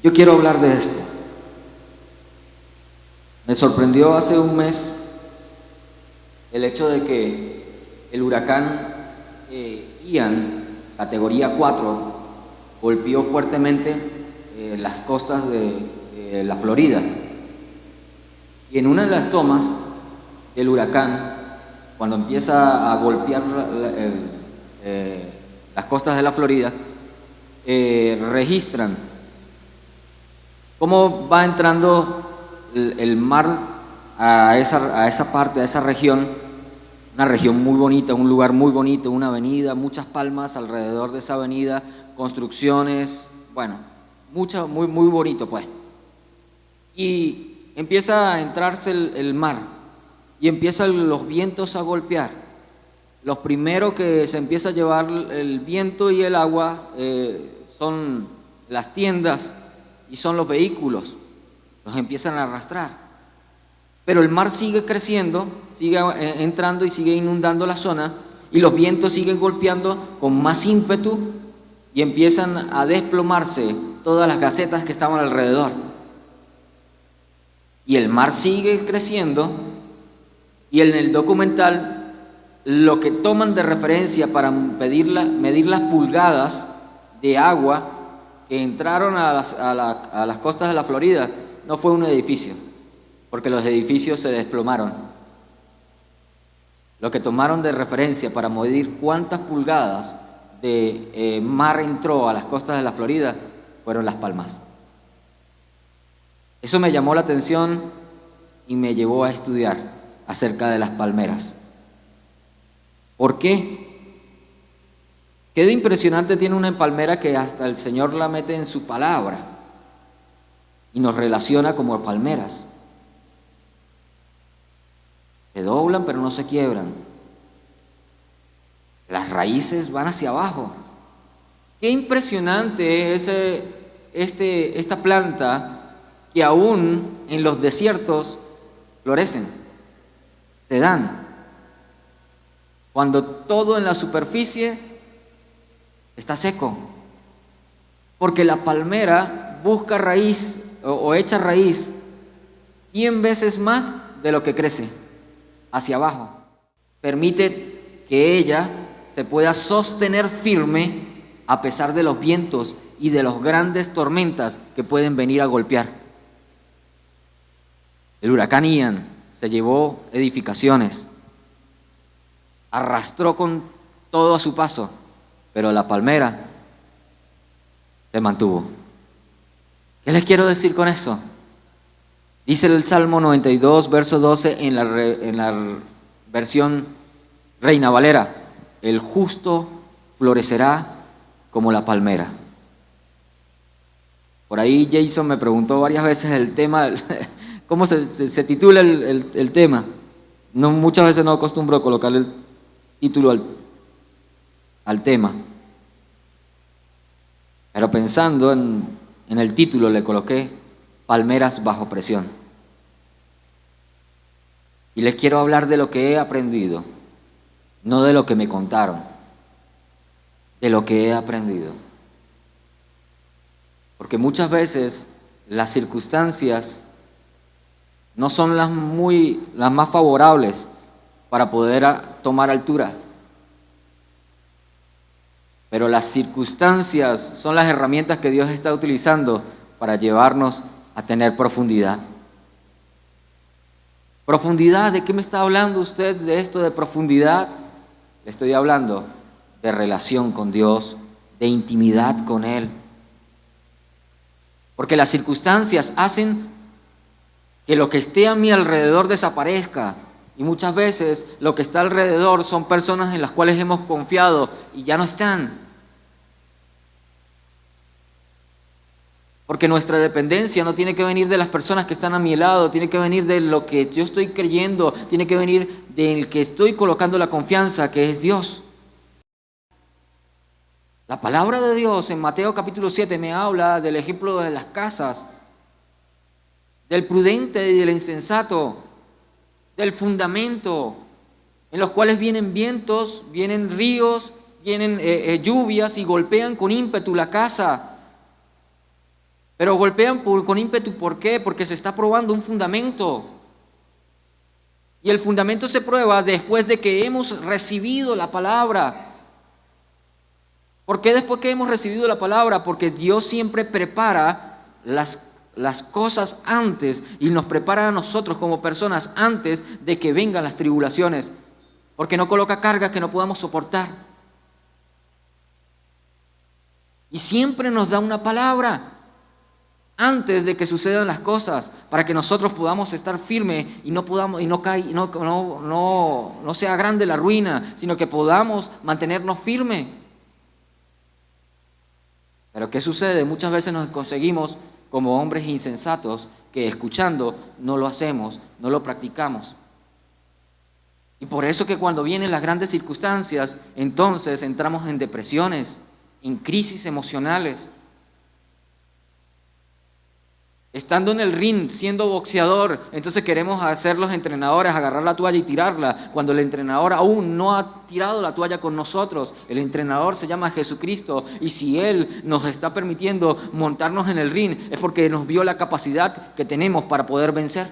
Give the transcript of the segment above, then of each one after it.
Yo quiero hablar de esto. Me sorprendió hace un mes el hecho de que el huracán Ian, categoría 4, golpeó fuertemente las costas de la Florida. Y en una de las tomas del huracán, cuando empieza a golpear las costas de la Florida, registran cómo va entrando el mar a esa parte, a esa región, una región muy bonita, un lugar muy bonito, una avenida, muchas palmas alrededor de esa avenida, construcciones, bueno, muy bonito pues. Y empieza a entrarse el mar y empiezan los vientos a golpear. Los primeros que se empieza a llevar el viento y el agua son las tiendas y son los vehículos, los empiezan a arrastrar. Pero el mar sigue creciendo, sigue entrando y sigue inundando la zona, y los vientos siguen golpeando con más ímpetu y empiezan a desplomarse todas las gacetas que estaban alrededor. Y el mar sigue creciendo, y en el documental lo que toman de referencia para medir las pulgadas de agua que entraron a las costas de la Florida no fue un edificio, porque los edificios se desplomaron. Lo que tomaron de referencia para medir cuántas pulgadas de mar entró a las costas de la Florida fueron las palmas. Eso me llamó la atención y me llevó a estudiar acerca de las palmeras. ¿Por qué? Qué de impresionante tiene una palmera que hasta el Señor la mete en su palabra y nos relaciona como palmeras. Se doblan pero no se quiebran. Las raíces van hacia abajo. Qué impresionante es esta planta que aún en los desiertos florecen, se dan. Cuando todo en la superficie está seco. Porque la palmera busca raíz o echa raíz 100 veces más de lo que crece hacia abajo. Permite que ella se pueda sostener firme a pesar de los vientos y de las grandes tormentas que pueden venir a golpear. El huracán Ian se llevó edificaciones, arrastró con todo a su paso, pero la palmera se mantuvo. ¿Qué les quiero decir con eso? Dice el Salmo 92, verso 12 en la versión Reina Valera: el justo florecerá como la palmera. Por ahí Jason me preguntó varias veces el tema, cómo se titula el tema. No, muchas veces no acostumbro a colocarle el título al tema, pero pensando en el título le coloqué palmeras bajo presión. Y les quiero hablar de lo que he aprendido, no de lo que me contaron, de lo que he aprendido. Porque muchas veces las circunstancias no son las más favorables para poder tomar altura. Pero las circunstancias son las herramientas que Dios está utilizando para llevarnos a tener profundidad. ¿Profundidad? ¿De qué me está hablando usted de esto de profundidad? Le estoy hablando de relación con Dios, de intimidad con Él. Porque las circunstancias hacen que lo que esté a mi alrededor desaparezca. Y muchas veces lo que está alrededor son personas en las cuales hemos confiado y ya no están. Porque nuestra dependencia no tiene que venir de las personas que están a mi lado, tiene que venir de lo que yo estoy creyendo, tiene que venir del que estoy colocando la confianza, que es Dios. La palabra de Dios en Mateo capítulo 7 me habla del ejemplo de las casas, del prudente y del insensato, del fundamento, en los cuales vienen vientos, vienen ríos, vienen lluvias y golpean con ímpetu la casa. Pero golpean con ímpetu. ¿Por qué? Porque se está probando un fundamento. Y el fundamento se prueba después de que hemos recibido la palabra. ¿Por qué después que hemos recibido la palabra? Porque Dios siempre prepara las cosas antes y nos prepara a nosotros como personas antes de que vengan las tribulaciones. Porque no coloca cargas que no podamos soportar. Y siempre nos da una palabra antes de que sucedan las cosas, para que nosotros podamos estar firmes y no sea grande la ruina, sino que podamos mantenernos firmes. Pero ¿qué sucede? Muchas veces nos conseguimos como hombres insensatos que escuchando no lo hacemos, no lo practicamos. Y por eso que cuando vienen las grandes circunstancias, entonces entramos en depresiones, en crisis emocionales. Estando en el ring, siendo boxeador, entonces queremos hacer los entrenadores, agarrar la toalla y tirarla, cuando el entrenador aún no ha tirado la toalla con nosotros. El entrenador se llama Jesucristo, y si Él nos está permitiendo montarnos en el ring, es porque nos vio la capacidad que tenemos para poder vencer.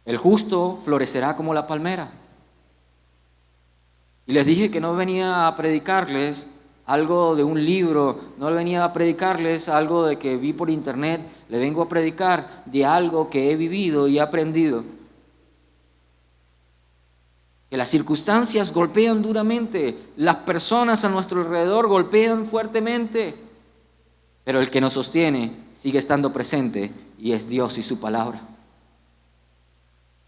El justo florecerá como la palmera. Y les dije que no venía a predicarles algo de un libro, no venía a predicarles algo de que vi por internet, le vengo a predicar de algo que he vivido y he aprendido. Que las circunstancias golpean duramente, las personas a nuestro alrededor golpean fuertemente, pero el que nos sostiene sigue estando presente y es Dios y su palabra.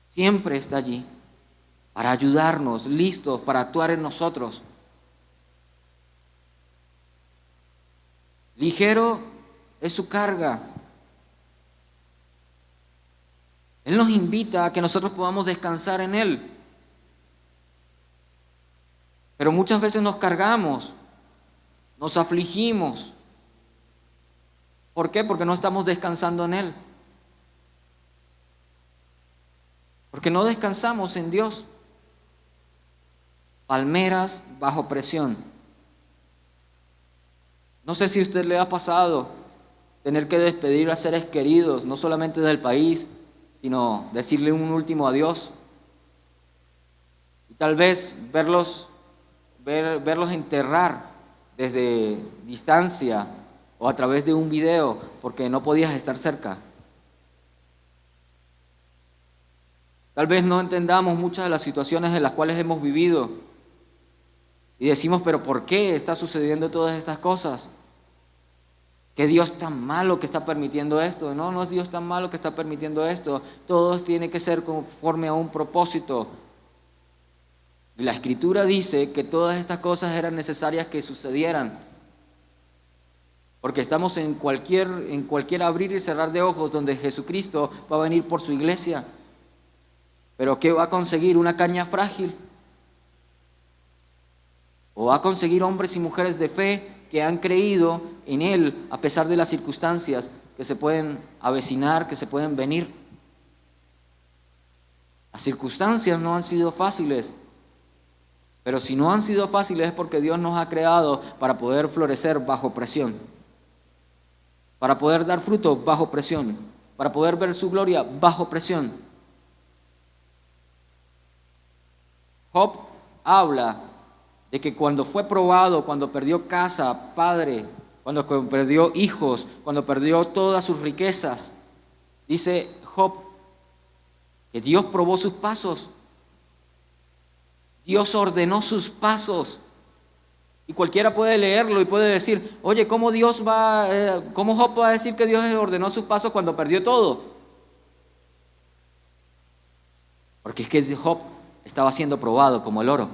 Siempre está allí para ayudarnos, listos para actuar en nosotros. Ligero es su carga. Él nos invita a que nosotros podamos descansar en Él. Pero muchas veces nos cargamos, nos afligimos. ¿Por qué? Porque no estamos descansando en Él. Porque no descansamos en Dios. Palmeras bajo presión. No sé si a usted le ha pasado tener que despedir a seres queridos, no solamente del país, sino decirle un último adiós. Y tal vez verlos enterrar desde distancia o a través de un video porque no podías estar cerca. Tal vez no entendamos muchas de las situaciones en las cuales hemos vivido y decimos, pero ¿por qué está sucediendo todas estas cosas? ¿Qué Dios tan malo que está permitiendo esto? No, no es Dios tan malo que está permitiendo esto. Todo tiene que ser conforme a un propósito. Y la Escritura dice que todas estas cosas eran necesarias que sucedieran. Porque estamos en cualquier abrir y cerrar de ojos donde Jesucristo va a venir por su iglesia. ¿Pero qué va a conseguir? ¿Una caña frágil? ¿O va a conseguir hombres y mujeres de fe que han creído en Él a pesar de las circunstancias que se pueden avecinar, que se pueden venir? Las circunstancias no han sido fáciles, pero si no han sido fáciles es porque Dios nos ha creado para poder florecer bajo presión, para poder dar fruto bajo presión, para poder ver su gloria bajo presión. Job habla de que cuando fue probado, cuando perdió casa, padre, cuando perdió hijos, cuando perdió todas sus riquezas, dice Job que Dios probó sus pasos. Dios ordenó sus pasos. Y cualquiera puede leerlo y puede decir, oye, ¿cómo Job va a decir que Dios ordenó sus pasos cuando perdió todo? Porque es que Job estaba siendo probado como el oro.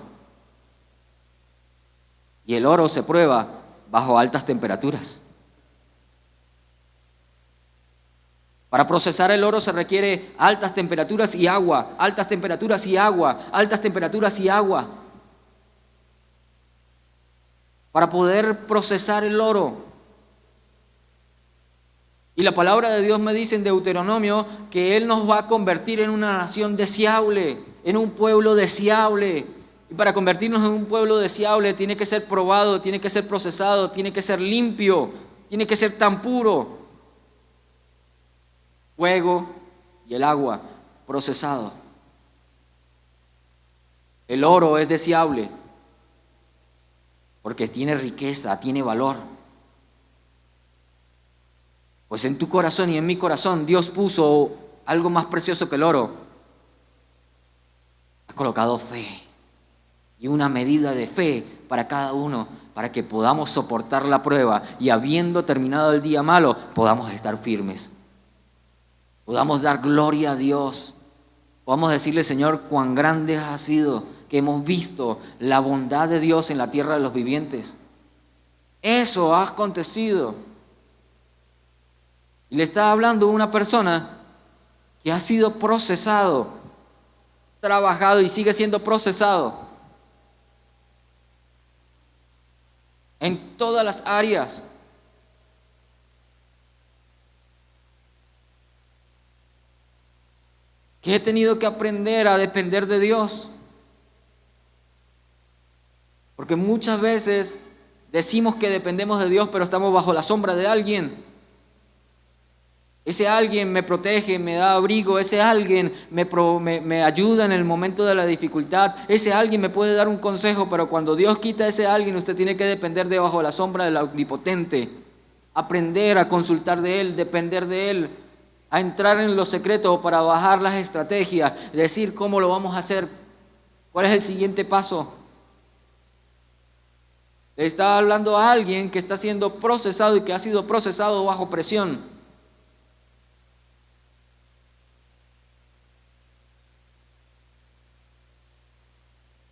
Y el oro se prueba bajo altas temperaturas. Para procesar el oro se requiere altas temperaturas y agua, altas temperaturas y agua, altas temperaturas y agua. Para poder procesar el oro. Y la palabra de Dios me dice en Deuteronomio que Él nos va a convertir en una nación deseable, en un pueblo deseable, Y para convertirnos en un pueblo deseable tiene que ser probado, tiene que ser procesado, tiene que ser limpio, tiene que ser tan puro. Fuego y el agua procesado. El oro es deseable porque tiene riqueza, tiene valor. Pues en tu corazón y en mi corazón Dios puso algo más precioso que el oro. Ha colocado fe y una medida de fe para cada uno, para que podamos soportar la prueba y habiendo terminado el día malo, podamos estar firmes. Podamos dar gloria a Dios. Podamos decirle, Señor, cuán grande has sido, que hemos visto la bondad de Dios en la tierra de los vivientes. Eso ha acontecido. Y le está hablando una persona que ha sido procesado, trabajado y sigue siendo procesado en todas las áreas. Que he tenido que aprender a depender de Dios. Porque muchas veces decimos que dependemos de Dios, pero estamos bajo la sombra de alguien. Ese alguien me protege, me da abrigo, ese alguien me ayuda en el momento de la dificultad, ese alguien me puede dar un consejo, pero cuando Dios quita a ese alguien, usted tiene que depender de bajo la sombra del Omnipotente. Aprender a consultar de Él, depender de Él, a entrar en lo secreto para bajar las estrategias, decir cómo lo vamos a hacer, cuál es el siguiente paso. Le está hablando a alguien que está siendo procesado y que ha sido procesado bajo presión.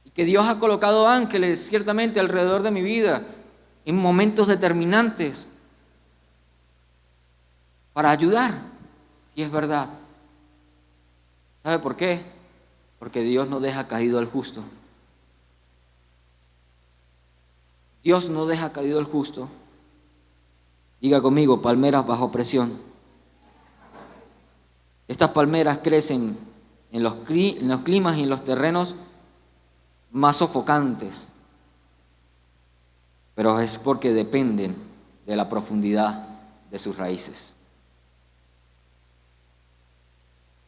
Y que Dios ha colocado ángeles ciertamente alrededor de mi vida en momentos determinantes para ayudar, si es verdad. ¿Sabe por qué? Porque Dios no deja caído al justo. Dios no deja caído al justo. Diga conmigo, palmeras bajo presión. Estas palmeras crecen en los climas y en los terrenos más sofocantes, pero es porque dependen de la profundidad de sus raíces.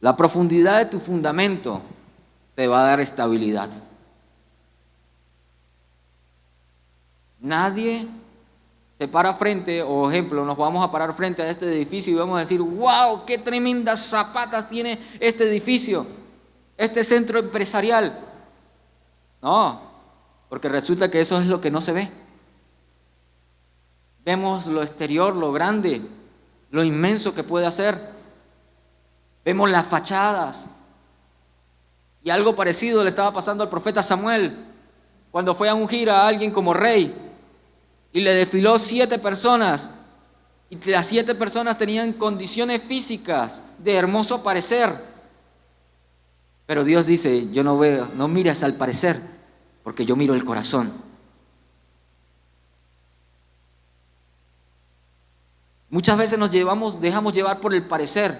La profundidad de tu fundamento te va a dar estabilidad. Nadie se para frente, o ejemplo, nos vamos a parar frente a este edificio y vamos a decir, wow, qué tremendas zapatas tiene este edificio, este centro empresarial. No, porque resulta que eso es lo que no se ve. Vemos lo exterior, lo grande, lo inmenso que puede hacer. Vemos las fachadas. Y algo parecido le estaba pasando al profeta Samuel cuando fue a ungir a alguien como rey. Y le desfiló 7 personas. Y las 7 personas tenían condiciones físicas de hermoso parecer. Pero Dios dice, yo no veo, no mires al parecer, porque yo miro el corazón. Muchas veces dejamos llevar por el parecer.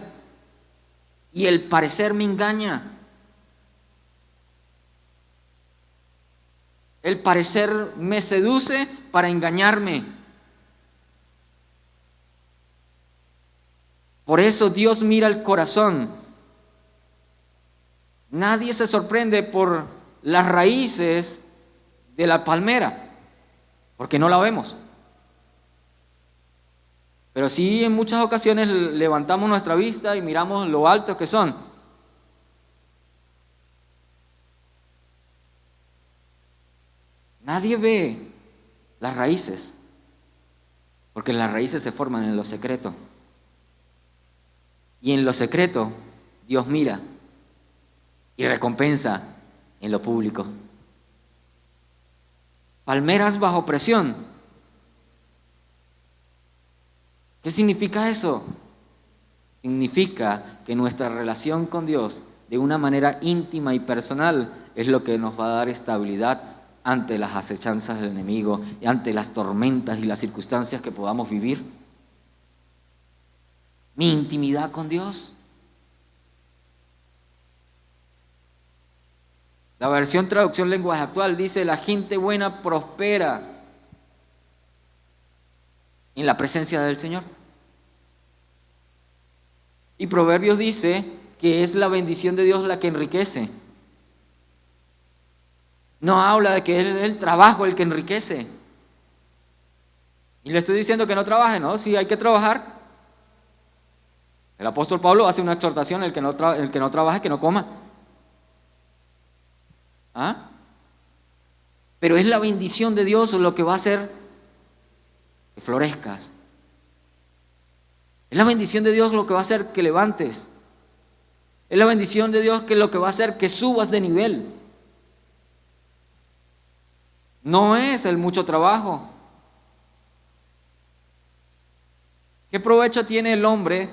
Y el parecer me engaña. El parecer me seduce para engañarme. Por eso Dios mira el corazón. Nadie se sorprende por las raíces de la palmera, porque no la vemos. Pero sí, en muchas ocasiones levantamos nuestra vista y miramos lo altos que son. Nadie ve las raíces, porque las raíces se forman en lo secreto. Y en lo secreto, Dios mira y recompensa en lo público. Palmeras bajo presión. ¿Qué significa eso? Significa que nuestra relación con Dios, de una manera íntima y personal, es lo que nos va a dar estabilidad ante las acechanzas del enemigo y ante las tormentas y las circunstancias que podamos vivir. Mi intimidad con Dios. La versión traducción lenguaje actual dice: la gente buena prospera en la presencia del Señor. Y Proverbios dice que es la bendición de Dios la que enriquece. No habla de que es el trabajo el que enriquece. Y le estoy diciendo que no trabaje, ¿no? Sí, hay que trabajar. El apóstol Pablo hace una exhortación: el que no trabaje, que no coma. ¿Ah? Pero es la bendición de Dios lo que va a hacer que florezcas. Es la bendición de Dios lo que va a hacer que levantes. Es la bendición de Dios que lo que va a hacer que subas de nivel. No es el mucho trabajo. ¿Qué provecho tiene el hombre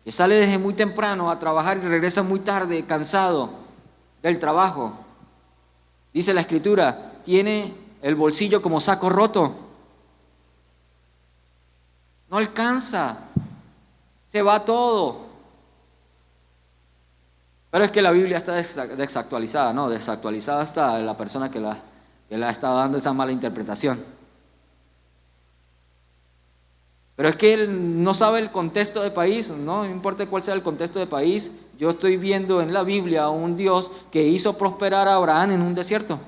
que sale desde muy temprano a trabajar y regresa muy tarde, cansado del trabajo? Dice la Escritura, tiene el bolsillo como saco roto. No alcanza. Se va todo. Pero es que la Biblia está desactualizada, ¿no? Desactualizada está la persona que le ha estado dando esa mala interpretación. Pero es que él no sabe el contexto de país, no importa cuál sea el contexto de país. Yo estoy viendo en la Biblia a un Dios que hizo prosperar a Abraham en un desierto.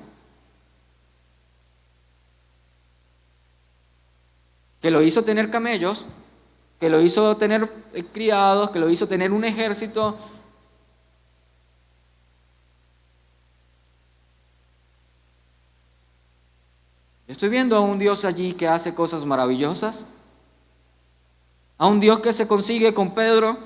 Que lo hizo tener camellos, que lo hizo tener criados, que lo hizo tener un ejército. Estoy viendo a un Dios allí que hace cosas maravillosas. A un Dios que se consigue con Pedro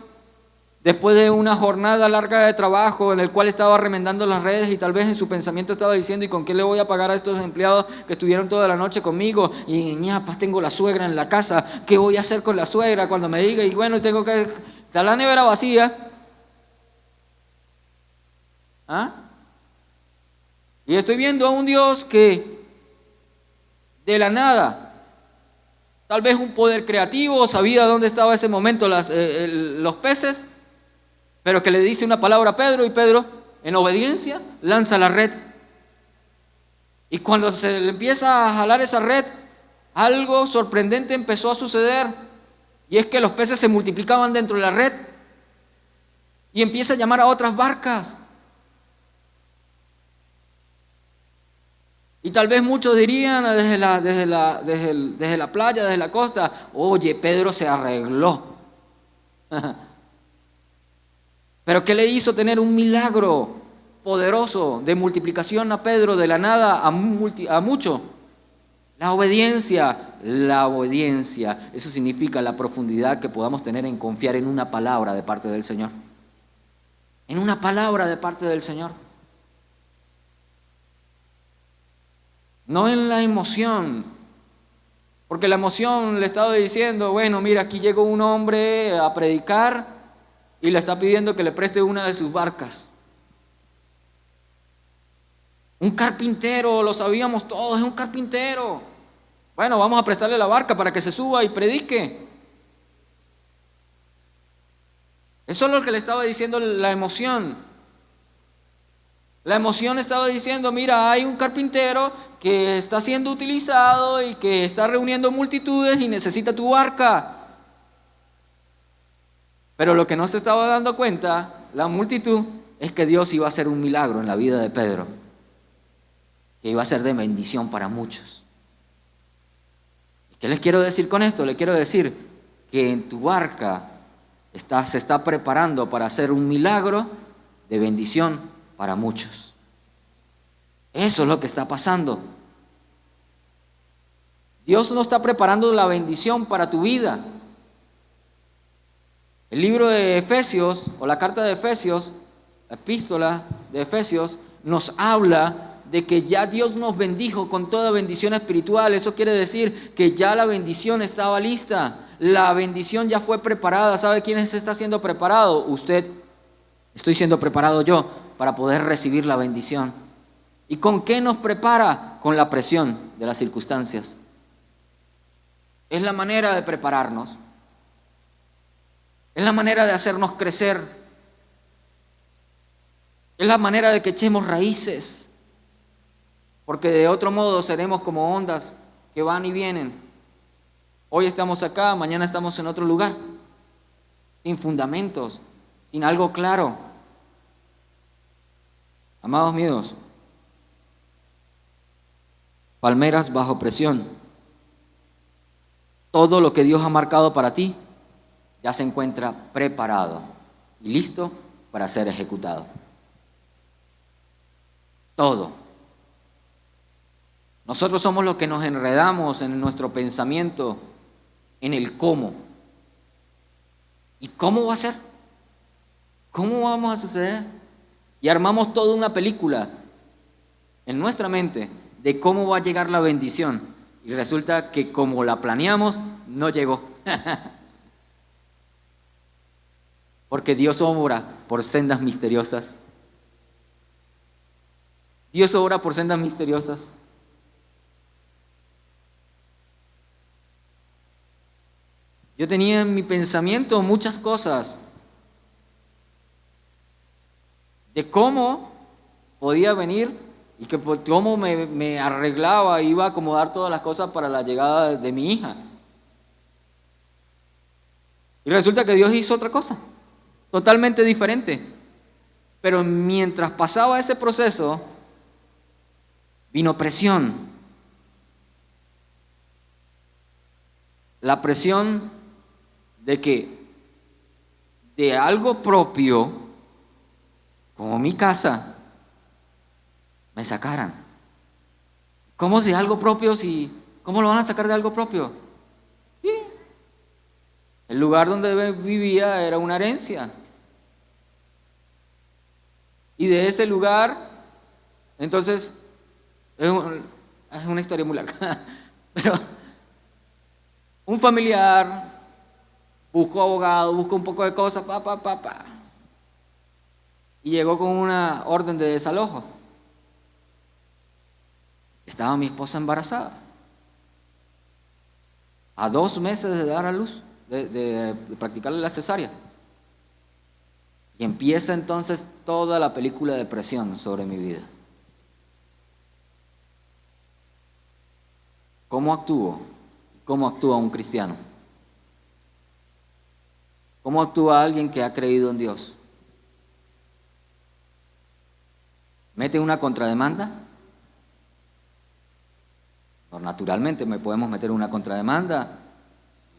después de una jornada larga de trabajo en el cual estaba remendando las redes y tal vez en su pensamiento estaba diciendo: ¿y con qué le voy a pagar a estos empleados que estuvieron toda la noche conmigo? Y ñapas, tengo la suegra en la casa, ¿qué voy a hacer con la suegra cuando me diga? Y bueno, tengo que... Está la nevera vacía. ¿Ah? Y estoy viendo a un Dios que de la nada, tal vez un poder creativo, sabía dónde estaba ese momento los peces, pero que le dice una palabra a Pedro y Pedro, en obediencia, lanza la red. Y cuando se le empieza a jalar esa red, algo sorprendente empezó a suceder. Y es que los peces se multiplicaban dentro de la red y empieza a llamar a otras barcas. Y tal vez muchos dirían desde la playa, desde la costa: oye, Pedro se arregló. Pero ¿qué le hizo tener un milagro poderoso de multiplicación a Pedro de la nada a mucho? La obediencia. Eso significa la profundidad que podamos tener en confiar en una palabra de parte del Señor. En una palabra de parte del Señor. No en la emoción, porque la emoción le estaba diciendo: bueno, mira, aquí llegó un hombre a predicar y le está pidiendo que le preste una de sus barcas. Un carpintero, lo sabíamos todos, es un carpintero. Bueno, vamos a prestarle la barca para que se suba y predique. Eso es lo que le estaba diciendo la emoción. La emoción estaba diciendo: mira, hay un carpintero que está siendo utilizado y que está reuniendo multitudes y necesita tu barca. Pero lo que no se estaba dando cuenta la multitud es que Dios iba a hacer un milagro en la vida de Pedro, que iba a ser de bendición para muchos. ¿Y qué les quiero decir con esto? Les quiero decir que en tu barca se está preparando para hacer un milagro de bendición para muchos. Eso es lo que está pasando. Dios no está preparando la bendición para tu vida. El libro de Efesios, o la carta de Efesios, la epístola de Efesios, nos habla de que ya Dios nos bendijo con toda bendición espiritual. Eso quiere decir que ya la bendición estaba lista. La bendición ya fue preparada. ¿Sabe quién se está siendo preparado? Usted. Estoy siendo preparado yo para poder recibir la bendición. ¿Y con qué nos prepara? Con la presión de las circunstancias. Es la manera de prepararnos. Es la manera de hacernos crecer. Es la manera de que echemos raíces, porque de otro modo seremos como ondas que van y vienen. Hoy estamos acá, mañana estamos en otro lugar, sin fundamentos, sin algo claro. Amados míos, palmeras bajo presión. Todo lo que Dios ha marcado para ti ya se encuentra preparado y listo para ser ejecutado. Todo. Nosotros somos los que nos enredamos en nuestro pensamiento, en el cómo. ¿Y cómo va a ser? ¿Cómo vamos a suceder? Y armamos toda una película en nuestra mente de cómo va a llegar la bendición. Y resulta que como la planeamos, no llegó. Porque Dios obra por sendas misteriosas. Dios obra por sendas misteriosas. Yo tenía en mi pensamiento muchas cosas de cómo podía venir y que cómo me arreglaba, iba a acomodar todas las cosas para la llegada de mi hija. Y resulta que Dios hizo otra cosa, totalmente diferente. Pero mientras pasaba ese proceso, vino presión. La presión de que de algo propio, como mi casa, me sacaran. ¿Cómo si algo propio? ¿Cómo lo van a sacar de algo propio? Sí. El lugar donde vivía era una herencia. Y de ese lugar, entonces, es una historia muy larga, pero un familiar buscó abogado, buscó un poco de cosas, y llegó con una orden de desalojo. Estaba mi esposa embarazada, a 2 meses de dar a luz, de practicarle la cesárea. Y empieza entonces toda la película de presión sobre mi vida. ¿Cómo actúo? ¿Cómo actúa un cristiano? ¿Cómo actúa alguien que ha creído en Dios? ¿Mete una contrademanda? Naturalmente me podemos meter una contrademanda.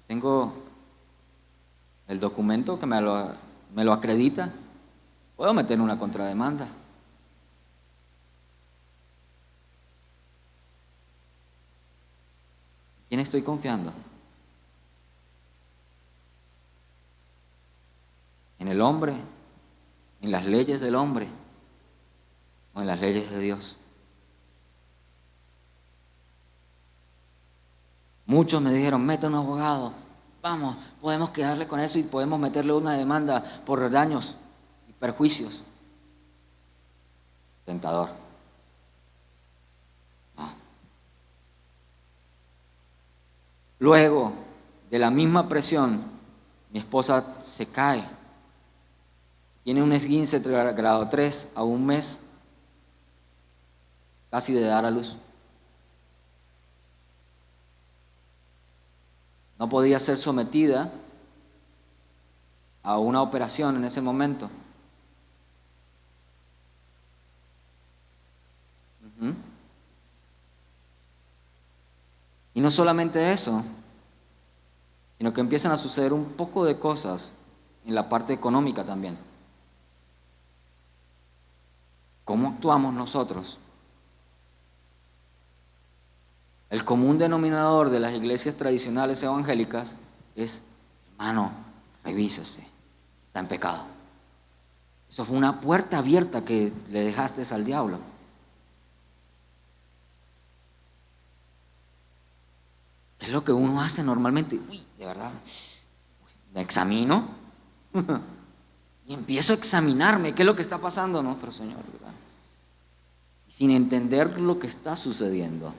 Tengo el documento que me lo acredita. Puedo meter una contrademanda. ¿Quién estoy confiando? ¿En el hombre? ¿En las leyes del hombre? ¿O en las leyes de Dios? Muchos me dijeron, mete un abogado, vamos, podemos quedarle con eso y podemos meterle una demanda por daños y perjuicios. Tentador. No. Luego de la misma presión, mi esposa se cae. Tiene un esguince grado 3 a 1 mes casi de dar a luz. No podía ser sometida a una operación en ese momento. Y no solamente eso, sino que empiezan a suceder un poco de cosas en la parte económica también. ¿Cómo actuamos nosotros? El común denominador de las iglesias tradicionales evangélicas es, hermano, revísese, está en pecado. Eso fue una puerta abierta que le dejaste al diablo. ¿Qué es lo que uno hace normalmente? Uy, de verdad, me examino y empiezo a examinarme, ¿qué es lo que está pasando? No, pero Señor, ¿verdad? Sin entender lo que está sucediendo.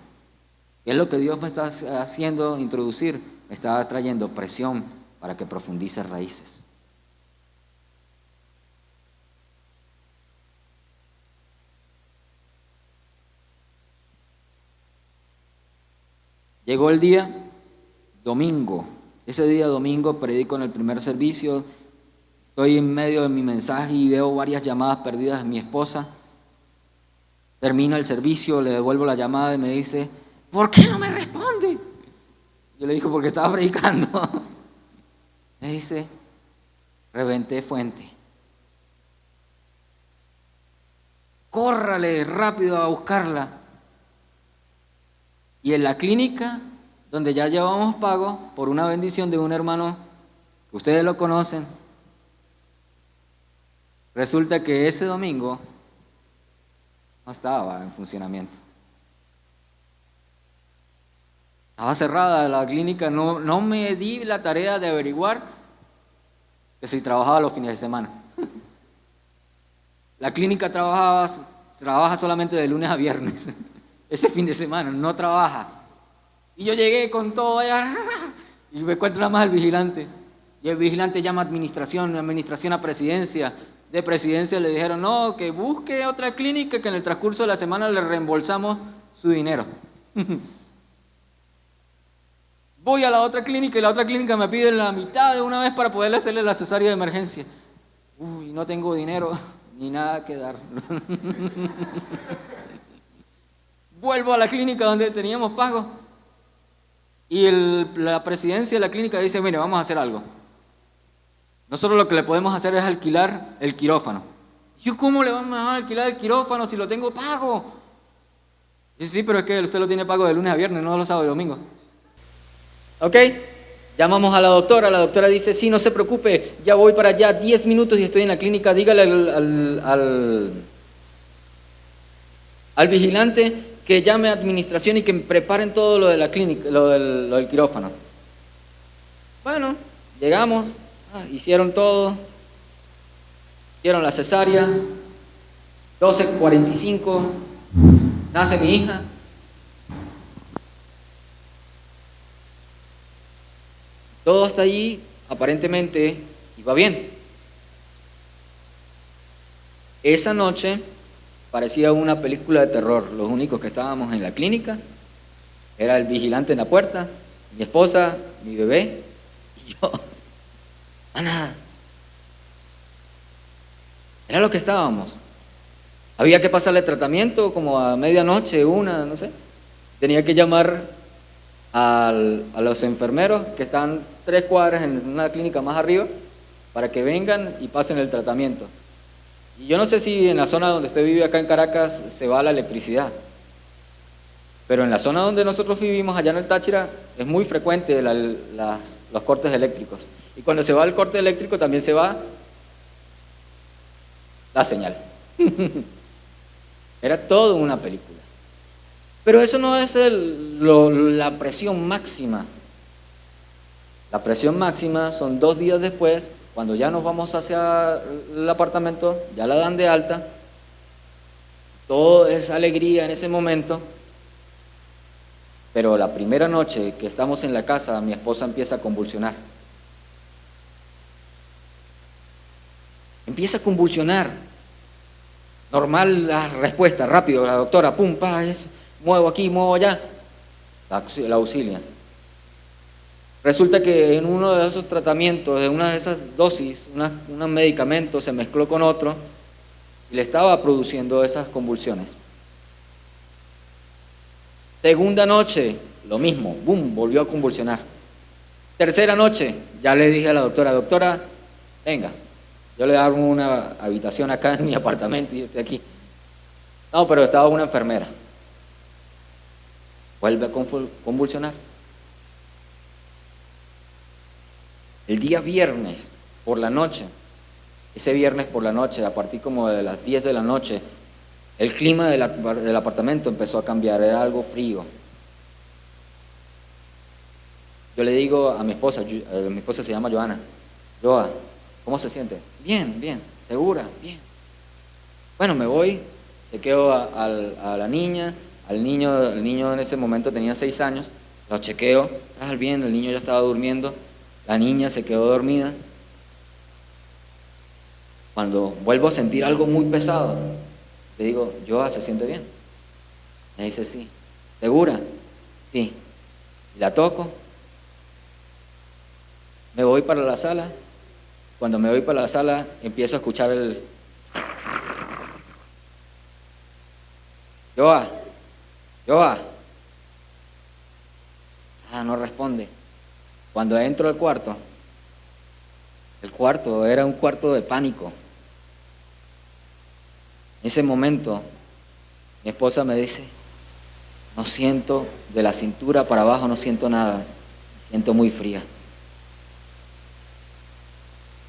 ¿Qué es lo que Dios me está haciendo introducir? Me está trayendo presión para que profundice raíces. Llegó el día domingo. Ese día domingo predico en el primer servicio. Estoy en medio de mi mensaje y veo varias llamadas perdidas de mi esposa. Termino el servicio, le devuelvo la llamada y me dice, ¿por qué no me responde? Yo le digo, porque estaba predicando. Me dice, reventé fuente. Córrale rápido a buscarla. Y en la clínica, donde ya llevamos pago, por una bendición de un hermano que ustedes lo conocen, resulta que ese domingo no estaba en funcionamiento. Estaba cerrada la clínica, no me di la tarea de averiguar que si trabajaba los fines de semana. La clínica trabaja solamente de lunes a viernes. Ese fin de semana no trabaja. Y yo llegué con todo allá y me encuentro nada más el vigilante. Y el vigilante llama a administración a presidencia. De presidencia le dijeron, no, que busque otra clínica que en el transcurso de la semana le reembolsamos su dinero. Voy a la otra clínica y la otra clínica me pide la mitad de una vez para poderle hacerle la cesárea de emergencia. Uy, no tengo dinero ni nada que dar. Vuelvo a la clínica donde teníamos pago y la presidencia de la clínica dice, mire, vamos a hacer algo. Nosotros lo que le podemos hacer es alquilar el quirófano. Yo, ¿cómo le vamos a alquilar el quirófano si lo tengo pago? Dice, sí, pero es que usted lo tiene pago de lunes a viernes, no los sábados y domingos. ¿Ok? Llamamos a la doctora dice, sí, no se preocupe, ya voy para allá, 10 minutos y estoy en la clínica, dígale al vigilante que llame a administración y que preparen todo lo de la clínica, lo del quirófano. Bueno, llegamos, hicieron todo, hicieron la cesárea, 12:45, nace mi hija. Todo hasta allí aparentemente iba bien. Esa noche parecía una película de terror. Los únicos que estábamos en la clínica era el vigilante en la puerta, mi esposa, mi bebé y yo. A nada. Era lo que estábamos. Había que pasarle tratamiento como a medianoche, no sé. Tenía que llamar a los enfermeros que están 3 cuadras en una clínica más arriba para que vengan y pasen el tratamiento. Y yo no sé si en la zona donde usted vive acá en Caracas se va la electricidad, pero en la zona donde nosotros vivimos, allá en el Táchira, es muy frecuente los cortes eléctricos. Y cuando se va el corte eléctrico también se va la señal. Era todo una película. Pero eso no es la presión máxima. La presión máxima son 2 días después, cuando ya nos vamos hacia el apartamento, ya la dan de alta, todo es alegría en ese momento, pero la primera noche que estamos en la casa, mi esposa empieza a convulsionar. Empieza a convulsionar. Normal la respuesta, rápido, la doctora, pum, pa, muevo aquí, muevo allá, la auxilia. Resulta que en uno de esos tratamientos, de una de esas dosis, un medicamento se mezcló con otro y le estaba produciendo esas convulsiones. Segunda noche, lo mismo, boom, volvió a convulsionar. Tercera noche, ya le dije a la doctora, venga, yo le hago una habitación acá en mi apartamento y aquí. No, pero estaba una enfermera. Vuelve a convulsionar. El día viernes por la noche, ese viernes por la noche, a partir como de las 10 de la noche, el clima del apartamento empezó a cambiar, era algo frío. Yo le digo a mi esposa se llama Joana, Joa, ¿cómo se siente? Bien, bien, segura, bien. Bueno, me voy, chequeo a la niña, el niño en ese momento tenía 6 años, lo chequeo, estaba bien, el niño ya estaba durmiendo. La niña se quedó dormida. Cuando vuelvo a sentir algo muy pesado, le digo, Joa, ¿se siente bien? Me dice, sí. ¿Segura? Sí. Y la toco, me voy para la sala. Cuando me voy para la sala, empiezo a escuchar el... Joa, Joa. No responde. Cuando entro al cuarto, el cuarto era un cuarto de pánico. En ese momento, mi esposa me dice, no siento, de la cintura para abajo no siento nada, me siento muy fría.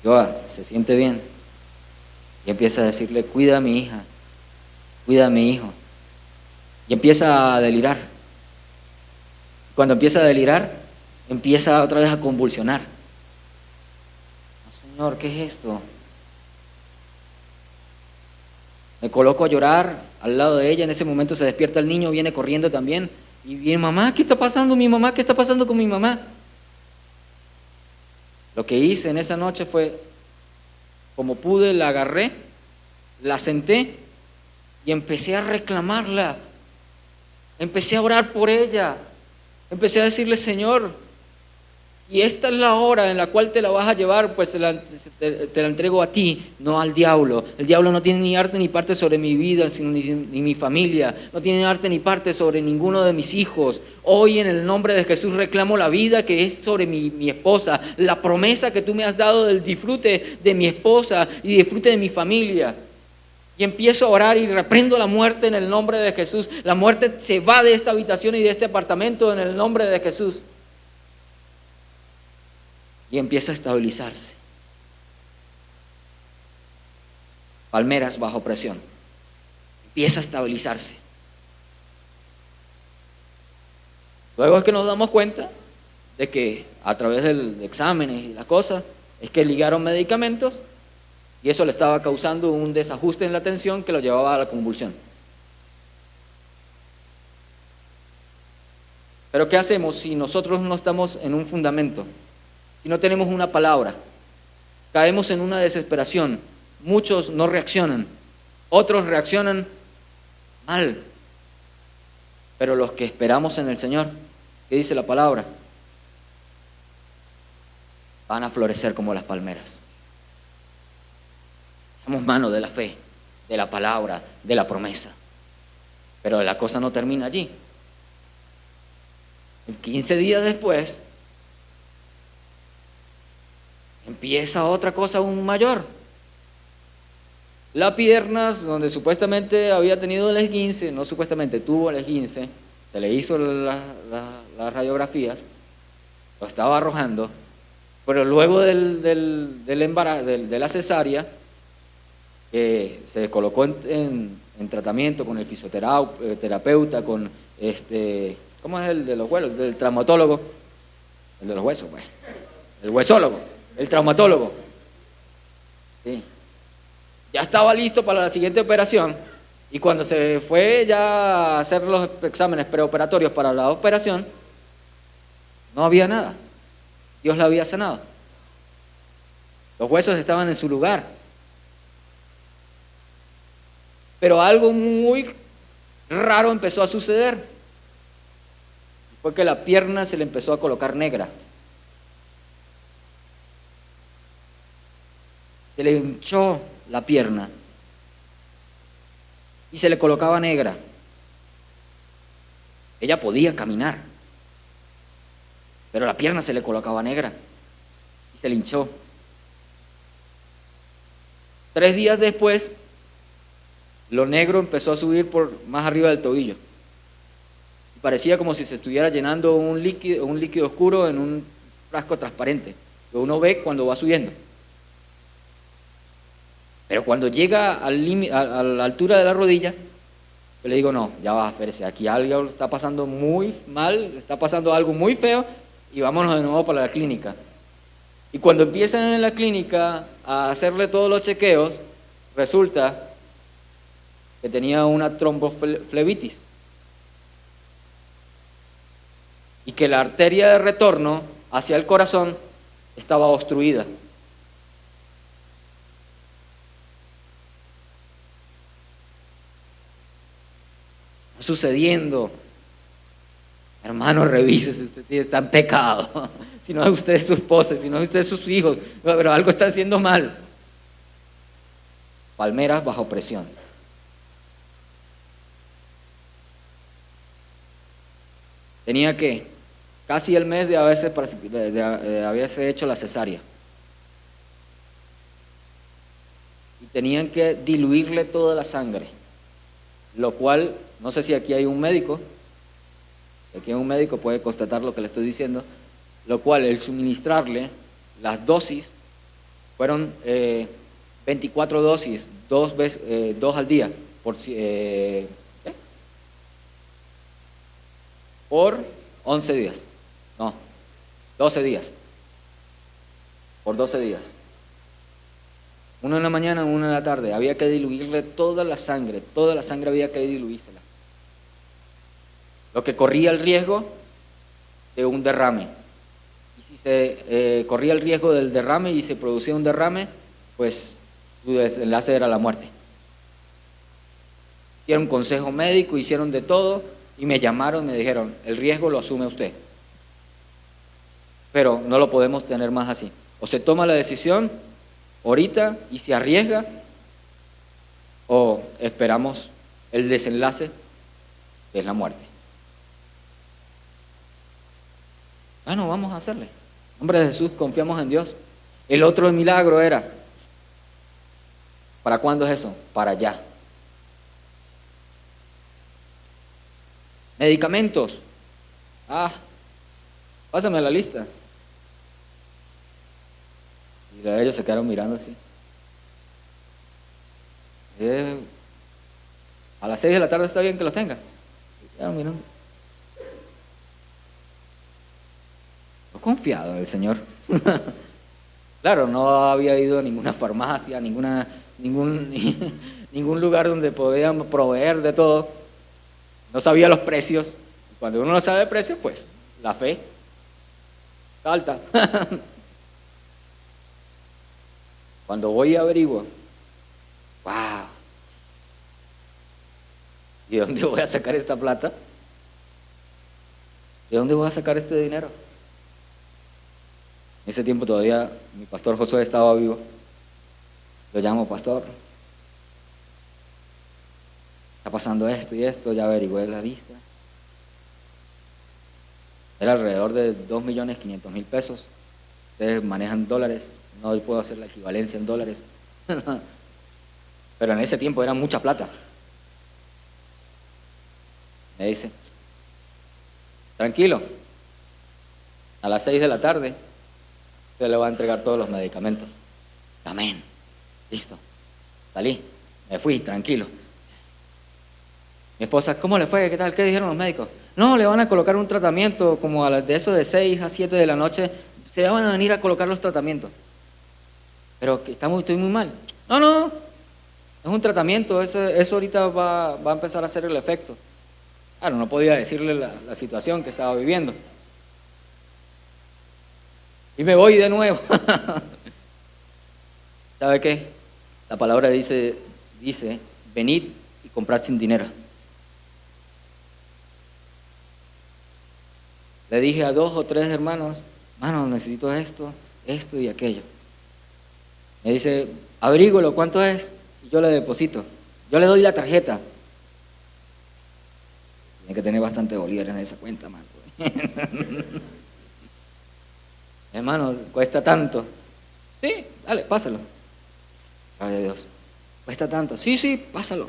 Joa, ¿se siente bien? Y empieza a decirle, cuida a mi hija, cuida a mi hijo. Y empieza a delirar. Cuando empieza a delirar, empieza otra vez a convulsionar. No, Señor, ¿qué es esto? Me coloco a llorar al lado de ella. En ese momento se despierta el niño, viene corriendo también. Y viene, mamá, ¿qué está pasando? Mi mamá, ¿qué está pasando con mi mamá? Lo que hice en esa noche fue, como pude, la agarré, la senté y empecé a reclamarla. Empecé a orar por ella. Empecé a decirle, Señor, y esta es la hora en la cual te la vas a llevar, pues te la entrego a ti, no al diablo. El diablo no tiene ni arte ni parte sobre mi vida, ni mi familia. No tiene arte ni parte sobre ninguno de mis hijos. Hoy en el nombre de Jesús reclamo la vida que es sobre mi esposa. La promesa que tú me has dado del disfrute de mi esposa y disfrute de mi familia. Y empiezo a orar y reprendo la muerte en el nombre de Jesús. La muerte se va de esta habitación y de este apartamento en el nombre de Jesús. Y empieza a estabilizarse. Palmeras bajo presión. Empieza a estabilizarse. Luego es que nos damos cuenta de que a través de exámenes y las cosas, es que ligaron medicamentos y eso le estaba causando un desajuste en la tensión que lo llevaba a la convulsión. Pero ¿qué hacemos si nosotros no estamos en un fundamento? Si no tenemos una palabra, caemos en una desesperación. Muchos no reaccionan, otros reaccionan mal. Pero los que esperamos en el Señor, ¿qué dice la palabra? Van a florecer como las palmeras. Echamos mano de la fe, de la palabra, de la promesa. Pero la cosa no termina allí. 15 días después, empieza otra cosa aún mayor. La pierna, donde supuestamente había tenido el esguince, no supuestamente, tuvo el esguince, se le hizo las radiografías, lo estaba arrojando, pero luego del embarazo, de la cesárea, se colocó en tratamiento con el fisioterapeuta, con ¿cómo es el de los huesos? El traumatólogo, el de los huesos, pues, el huesólogo, el traumatólogo. Sí. Ya estaba listo para la siguiente operación y cuando se fue ya a hacer los exámenes preoperatorios para la operación, no había nada. Dios la había sanado. Los huesos estaban en su lugar. Pero algo muy raro empezó a suceder. Fue que la pierna se le empezó a colocar negra. Se le hinchó la pierna y se le colocaba negra. Ella podía caminar, pero la pierna se le colocaba negra y se le hinchó. 3 días después, lo negro empezó a subir por más arriba del tobillo. Y parecía como si se estuviera llenando un líquido oscuro en un frasco transparente, que uno ve cuando va subiendo. Pero cuando llega a la altura de la rodilla, yo le digo, no, ya va, espérese, aquí algo está pasando muy mal, está pasando algo muy feo y vámonos de nuevo para la clínica. Y cuando empiezan en la clínica a hacerle todos los chequeos, resulta que tenía una tromboflebitis y que la arteria de retorno hacia el corazón estaba obstruida. Sucediendo Hermano, revise si usted está en pecado. Si no es usted su esposa, si no es usted sus hijos, pero algo está haciendo mal. Palmeras bajo presión. Tenía que casi el mes de haberse hecho la cesárea. Y tenían que diluirle toda la sangre. Lo cual, no sé si aquí hay un médico. Aquí hay un médico, puede constatar lo que le estoy diciendo. Lo cual, el suministrarle las dosis fueron 24 dosis, dos al día, por 11 días. No, 12 días. Por 12 días. Uno en la mañana, uno en la tarde. Había que diluirle toda la sangre había que diluírsela. Lo que corría el riesgo de un derrame. Y si se corría el riesgo del derrame y se producía un derrame, pues su desenlace era la muerte. Hicieron consejo médico, hicieron de todo y me llamaron y me dijeron, el riesgo lo asume usted. Pero no lo podemos tener más así. O se toma la decisión ahorita y se arriesga, o esperamos el desenlace, que es la muerte. Bueno, vamos a hacerle. En nombre de Jesús, confiamos en Dios. El otro milagro era, ¿para cuándo es eso? Para allá. Medicamentos. Pásame la lista. Y ellos se quedaron mirando así. A las 6 de la tarde está bien que los tenga. Se quedaron mirando. No confiado en el Señor. Claro, no había ido a ninguna farmacia, ningún lugar donde podían proveer de todo. No sabía los precios. Cuando uno no sabe de precios, pues la fe salta. Cuando voy y averiguo, wow, ¿y de dónde voy a sacar esta plata? ¿De dónde voy a sacar este dinero? En ese tiempo todavía mi pastor Josué estaba vivo. Lo llamo, pastor, está pasando esto y esto, ya averigüé la lista. Era alrededor de 2.500.000 pesos. Ustedes manejan dólares, no puedo hacer la equivalencia en dólares. Pero en ese tiempo era mucha plata. Me dice, tranquilo, a las 6 de la tarde usted le va a entregar todos los medicamentos. Amén, listo, salí, me fui, tranquilo. Mi esposa, ¿cómo le fue? ¿Qué tal? ¿Qué dijeron los médicos? No, le van a colocar un tratamiento como de eso de 6 a 7 de la noche, se van a venir a colocar los tratamientos. Pero que estoy muy mal. No, es un tratamiento, eso ahorita va a empezar a hacer el efecto. Claro, no podía decirle la situación que estaba viviendo. Y me voy de nuevo. ¿Sabe qué? La palabra dice, venid y comprad sin dinero. Le dije a 2 o 3 hermanos, hermano, necesito esto y aquello. Me dice, averígüelo, ¿cuánto es? Y yo le deposito. Yo le doy la tarjeta. Tiene que tener bastante bolívares en esa cuenta, man. Hermano, cuesta tanto. Sí, dale, pásalo. Gloria a Dios. Cuesta tanto. Sí, pásalo.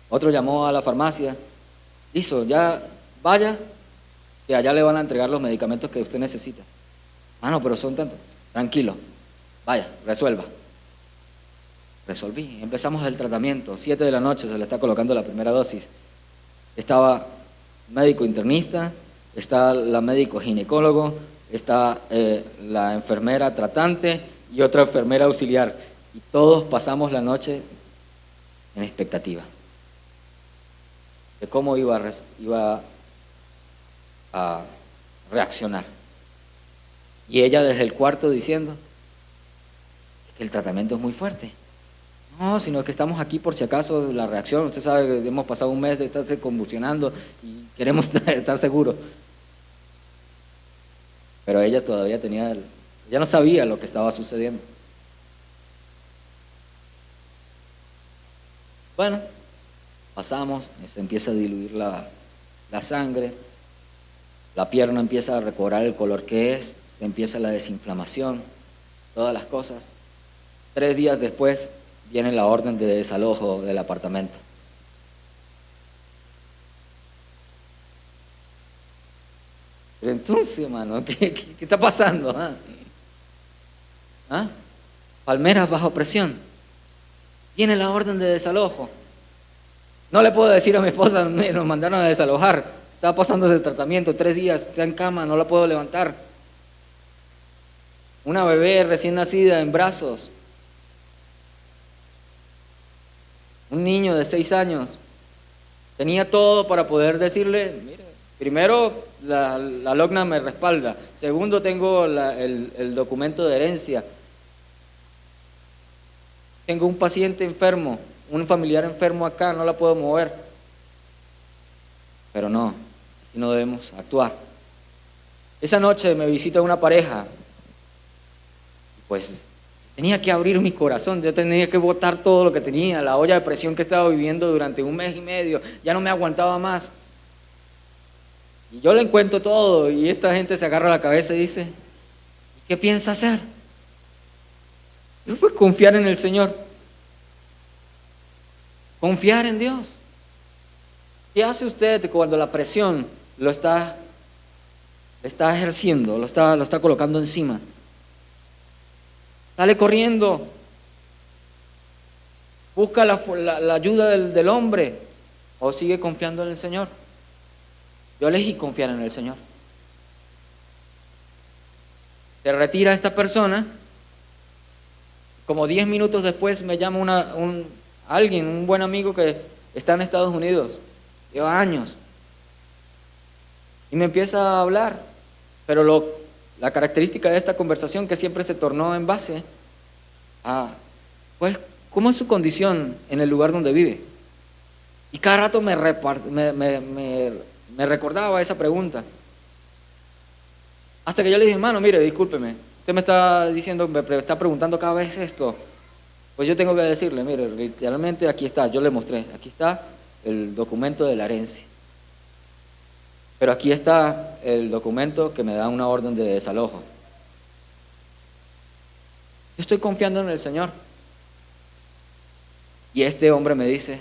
Otro llamó a la farmacia. Listo, ya vaya, que allá le van a entregar los medicamentos que usted necesita. Pero son tantos. Tranquilo, vaya, resuelva. Resolví. Empezamos el tratamiento. 7 de la noche se le está colocando la primera dosis. Estaba médico internista, está la médico ginecólogo, está la enfermera tratante y otra enfermera auxiliar. Y todos pasamos la noche en expectativa de cómo iba a reaccionar. Y ella desde el cuarto diciendo que el tratamiento es muy fuerte. No, sino que estamos aquí por si acaso la reacción. Usted sabe que hemos pasado un mes de estarse convulsionando y queremos estar seguros. pero ella todavía ella no sabía lo que estaba sucediendo. Bueno, pasamos, se empieza a diluir la sangre, la pierna empieza a recobrar el color que es, se empieza la desinflamación, todas las cosas. 3 días después viene la orden de desalojo del apartamento. Pero entonces, hermano, ¿qué está pasando? ¿Ah? Palmeras bajo presión. Viene la orden de desalojo. No le puedo decir a mi esposa, nos mandaron a desalojar. Está pasando ese tratamiento, 3 días, está en cama, no la puedo levantar. Una bebé recién nacida en brazos. Un niño de 6 años. Tenía todo para poder decirle, mire, primero la LOCNA me respalda. Segundo, tengo el documento de herencia. Tengo un paciente enfermo, un familiar enfermo acá, no la puedo mover. Pero no, así no debemos actuar. Esa noche me visita una pareja. Pues tenía que abrir mi corazón, yo tenía que botar todo lo que tenía, la olla de presión que estaba viviendo durante 1 mes y medio, ya no me aguantaba más. Y yo le cuento todo y esta gente se agarra la cabeza y dice, ¿y qué piensa hacer? Yo pues confiar en el Señor, confiar en Dios. ¿Qué hace usted cuando la presión lo está ejerciendo, lo está colocando encima? Sale corriendo, busca la ayuda del hombre o sigue confiando en el Señor. Yo elegí confiar en el Señor. Se retira esta persona, como 10 minutos después me llama alguien, un buen amigo que está en Estados Unidos, lleva años, y me empieza a hablar, pero la característica de esta conversación que siempre se tornó en base a, pues, ¿cómo es su condición en el lugar donde vive? Y cada rato me recordaba esa pregunta. Hasta que yo le dije, hermano, mire, discúlpeme, usted me está diciendo, me está preguntando cada vez esto. Pues yo tengo que decirle, mire, literalmente aquí está, yo le mostré, aquí está el documento de la herencia. Pero aquí está el documento que me da una orden de desalojo. Yo estoy confiando en el Señor. Y este hombre me dice,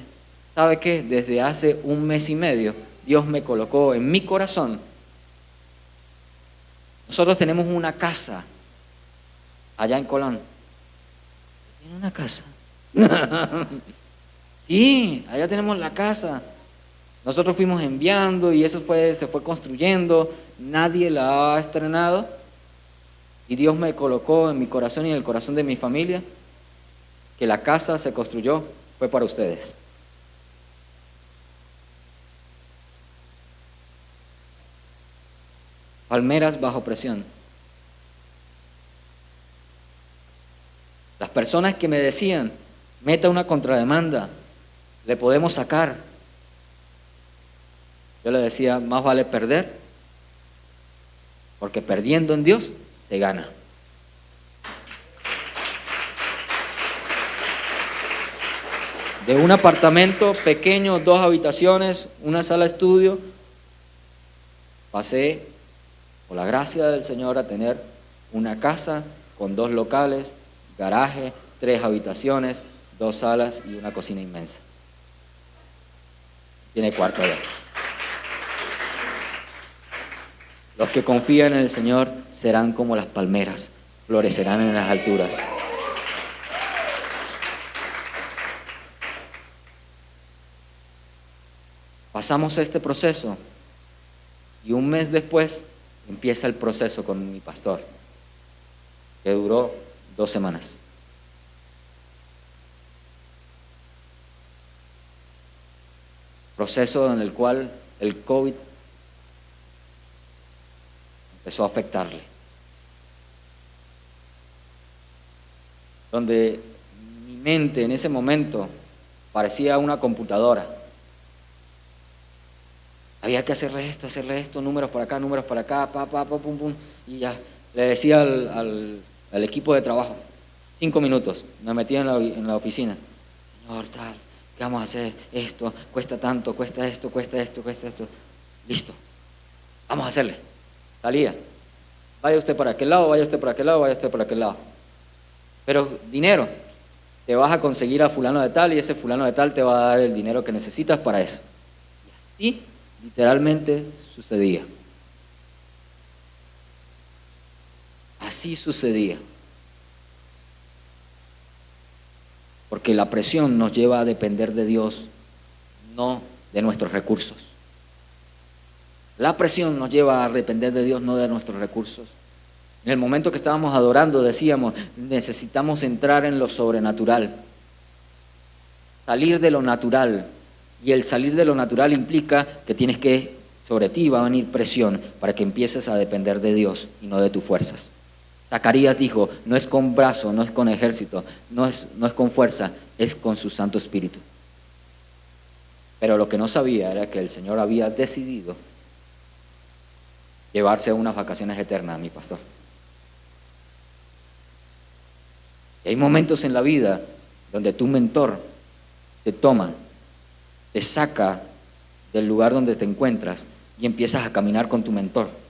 ¿sabe qué? Desde hace 1 mes y medio, Dios me colocó en mi corazón. Nosotros tenemos una casa allá en Colón. ¿Tiene una casa? Sí, allá tenemos la casa. Nosotros fuimos enviando y eso se fue construyendo, nadie la ha estrenado y Dios me colocó en mi corazón y en el corazón de mi familia que la casa se construyó, fue para ustedes. Palmeras bajo presión. Las personas que me decían, meta una contrademanda, le podemos sacar. Yo le decía, más vale perder, porque perdiendo en Dios se gana. De un apartamento pequeño, 2 habitaciones, una sala de estudio, pasé, por la gracia del Señor, a tener una casa con 2 locales, garaje, 3 habitaciones, 2 salas y una cocina inmensa. Tiene cuarto allá. Los que confían en el Señor serán como las palmeras, florecerán en las alturas. Pasamos este proceso y 1 mes después empieza el proceso con mi pastor, que duró 2 semanas. Proceso en el cual el COVID empezó a afectarle. Donde mi mente en ese momento parecía una computadora. Había que hacerle esto, números para acá, pum, pum. Y ya, le decía al equipo de trabajo, 5 minutos, me metía en la oficina. Señor, tal, ¿qué vamos a hacer? Esto, cuesta tanto, cuesta esto. Listo, vamos a hacerle. Salía. Vaya usted para aquel lado, vaya usted para aquel lado, vaya usted para aquel lado. Pero dinero, te vas a conseguir a fulano de tal y ese fulano de tal te va a dar el dinero que necesitas para eso. Y así literalmente sucedía. Así sucedía. Porque la presión nos lleva a depender de Dios, no de nuestros recursos. La presión nos lleva a depender de Dios, no de nuestros recursos. En el momento que estábamos adorando decíamos, necesitamos entrar en lo sobrenatural, salir de lo natural. Y el salir de lo natural implica que tienes que, sobre ti va a venir presión para que empieces a depender de Dios y no de tus fuerzas. Zacarías dijo, no es con brazo, no es con ejército, no es con fuerza, es con su Santo Espíritu. Pero lo que no sabía era que el Señor había decidido llevarse a unas vacaciones eternas a mi pastor. Y hay momentos en la vida donde tu mentor te toma, te saca del lugar donde te encuentras y empiezas a caminar con tu mentor.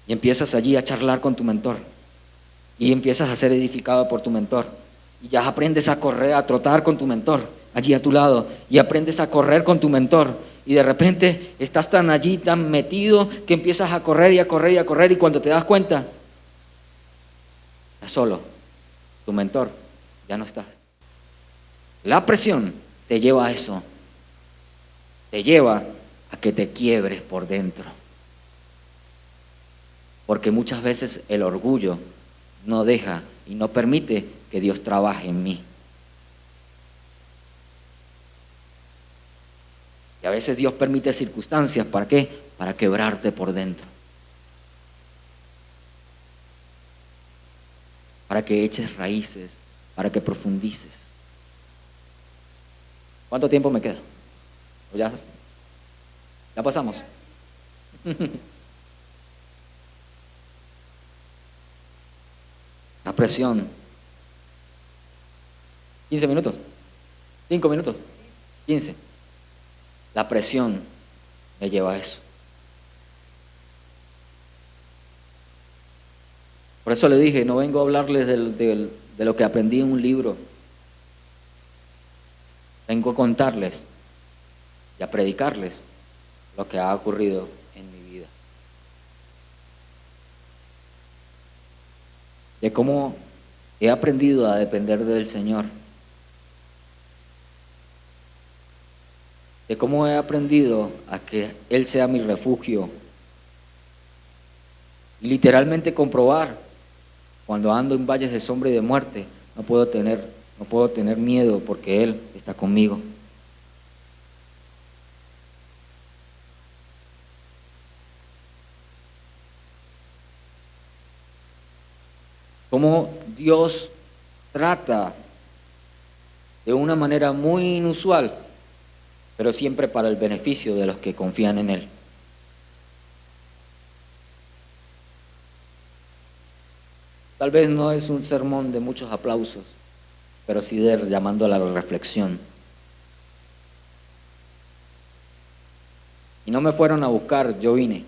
Y empiezas allí a charlar con tu mentor. Y empiezas a ser edificado por tu mentor. Y ya aprendes a correr, a trotar con tu mentor, allí a tu lado. Y aprendes a correr con tu mentor. Y de repente estás tan allí, tan metido, que empiezas a correr y a correr y a correr. Y cuando te das cuenta, estás solo. Tu mentor ya no está. La presión te lleva a eso. Te lleva a que te quiebres por dentro. Porque muchas veces el orgullo no deja y no permite que Dios trabaje en mí. Y a veces Dios permite circunstancias, ¿para qué? Para quebrarte por dentro. Para que eches raíces, para que profundices. ¿Cuánto tiempo me queda? ¿O ya pasamos? La presión. 15 minutos. 5 minutos. 15. La presión me lleva a eso. Por eso le dije, no vengo a hablarles de lo que aprendí en un libro. Vengo a contarles y a predicarles lo que ha ocurrido en mi vida. De cómo he aprendido a depender del Señor. De cómo he aprendido a que Él sea mi refugio. Y literalmente comprobar, cuando ando en valles de sombra y de muerte, no puedo tener miedo porque Él está conmigo. Cómo Dios trata de una manera muy inusual, pero siempre para el beneficio de los que confían en Él. Tal vez no es un sermón de muchos aplausos, pero sí llamando a la reflexión. Y no me fueron a buscar, yo vine.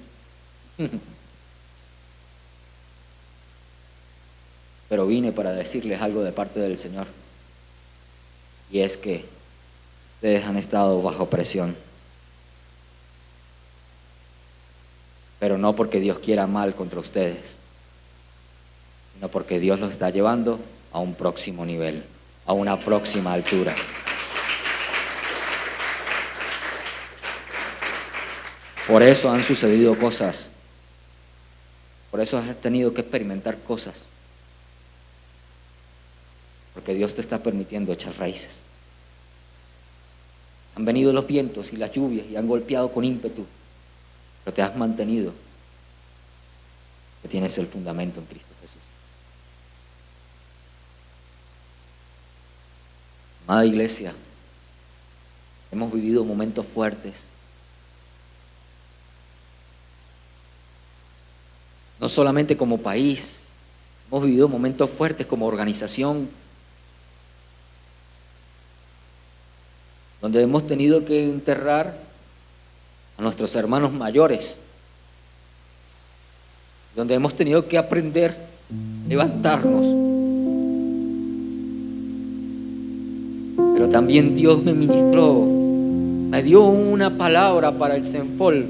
Pero vine para decirles algo de parte del Señor. Y es que ustedes han estado bajo presión. Pero no porque Dios quiera mal contra ustedes, sino porque Dios los está llevando a un próximo nivel, a una próxima altura. Por eso han sucedido cosas. Por eso has tenido que experimentar cosas. Porque Dios te está permitiendo echar raíces. Han venido los vientos y las lluvias y han golpeado con ímpetu, pero te has mantenido, que tienes el fundamento en Cristo Jesús. Amada iglesia, hemos vivido momentos fuertes, no solamente como país, hemos vivido momentos fuertes como organización, donde hemos tenido que enterrar a nuestros hermanos mayores, donde hemos tenido que aprender a levantarnos. Pero también Dios me ministró, me dio una palabra para el Senfol.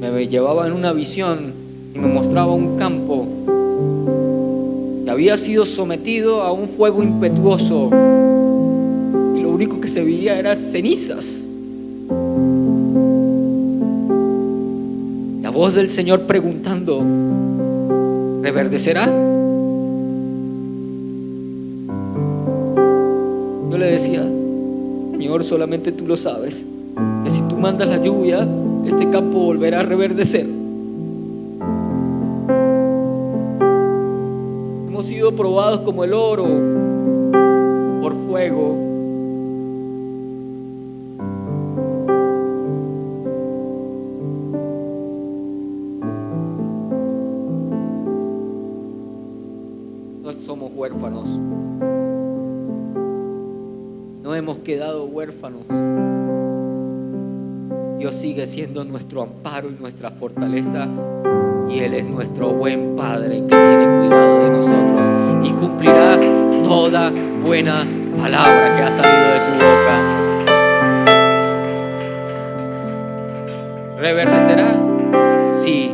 Me llevaba en una visión y me mostraba un campo que había sido sometido a un fuego impetuoso y lo único que se veía eran cenizas. La voz del Señor preguntando: ¿reverdecerá? Yo le decía: Señor, solamente tú lo sabes, que si tú mandas la lluvia, este campo volverá a reverdecer. Hemos sido probados como el oro por fuego. No somos huérfanos, no hemos quedado huérfanos. Dios sigue siendo nuestro amparo y nuestra fortaleza, y Él es nuestro buen Padre que tiene cuidado de nosotros y cumplirá toda buena palabra que ha salido de su boca. ¿Reverdecerá? Sí,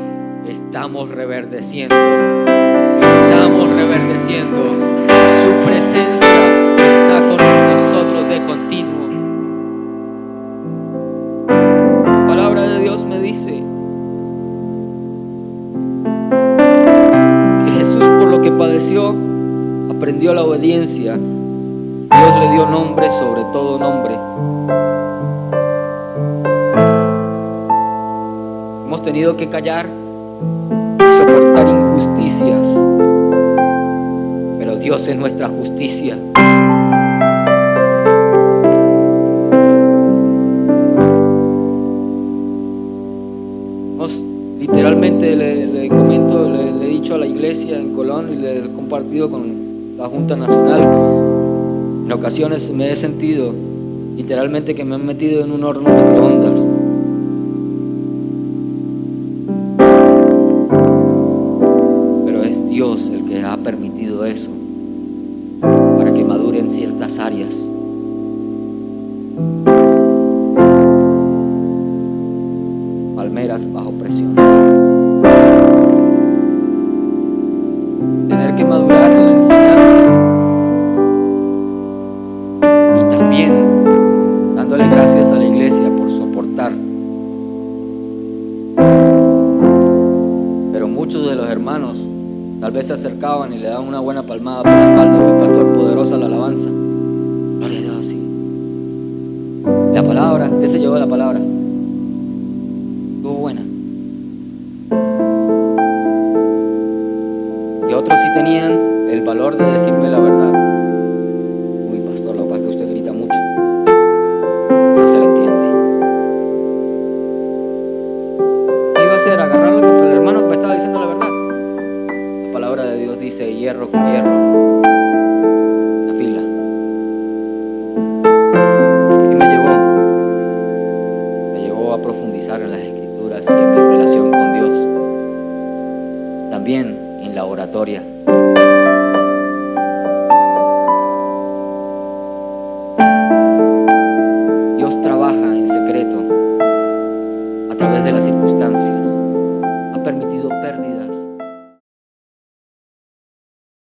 estamos reverdeciendo. Estamos reverdeciendo. Su presencia está con nosotros de continuo. Dice que Jesús, por lo que padeció, aprendió la obediencia. Dios le dio nombre sobre todo nombre. Hemos tenido que callar y soportar injusticias, pero Dios es nuestra justicia. Literalmente le comento, le he dicho a la iglesia en Colón y le he compartido con la Junta Nacional. En ocasiones me he sentido literalmente que me han metido en un horno de microondas. Pero es Dios el que ha permitido eso para que madure en ciertas áreas. Palmeras bajo presión. Tener que madurar en la enseñanza y también dándole gracias a la iglesia por soportar. Pero muchos de los hermanos tal vez se acercaban y le daban una buena palmada por la espalda. Uy, pastor, poderosa la alabanza. Gloria a Dios, sí. La palabra, ¿qué se llevó de la palabra? Buena. Y otros sí tenían el valor de decirme la verdad. Uy, pastor, lo que pasa es que usted grita mucho, no se le entiende. ¿Qué iba a hacer? ¿Agarrarlo contra el hermano que me estaba diciendo la verdad? La palabra de Dios dice: hierro con hierro afila. Y me llevó a profundizar en las escrituras y en mi relación con Dios, también en la oratoria. Dios trabaja en secreto a través de las circunstancias.